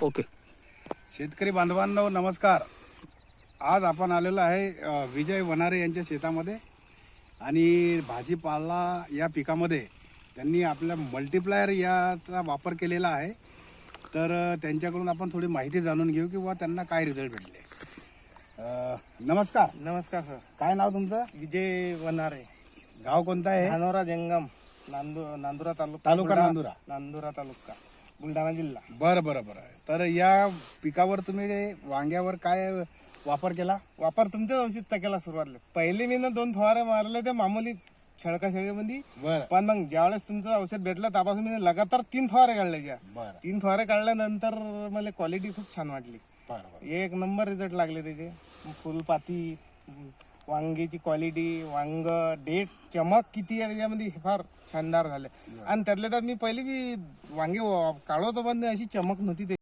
Okay. शेतकरी बांधवांनो नमस्कार. आज आपण आलेलो आहे विजय वनारे यांच्या शेतामध्ये आणि भाजीपाला या पिकामध्ये त्यांनी आपल्या मल्टीप्लायर याचा वापर केलेला आहे. तर त्यांच्याकडून आपण थोडी माहिती जाणून घेऊ किंवा त्यांना काय रिझल्ट भेटले. नमस्कार. नमस्कार सर. काय नाव तुमचं? विजय वनारे. गाव कोणतं आहे? धानोरा जंगम, नांदुरा तालुका. तालुका नांदुरा तालुका, बुलढाणा जिल्हा. बरं बरं बरं. तर या पिकावर तुम्ही वांग्यावर काय वापर केला? वापर तुमच्याच औषध केला सुरुवातला. पहिले मी 2 फवारे मारले ते मामूली छळकामध्ये. बरं पण मग ज्यावेळेस तुमचं औषध भेटलं त्यापासून मी लगातार 3 फवारे काढले. बरं 3 फवारे काढल्यानंतर मला क्वालिटी खूप छान वाटली. बरं. एक नंबर रिझल्ट लागले त्याचे. फुलपाती, वांग्याची क्वालिटी, वांग, डेट, चमक किती आहे त्याच्यामध्ये हे फार शानदार झाले. आणि त्यातल्या त्यात मी पहिले बी वांगे काढवतो पण अशी चमक नव्हती.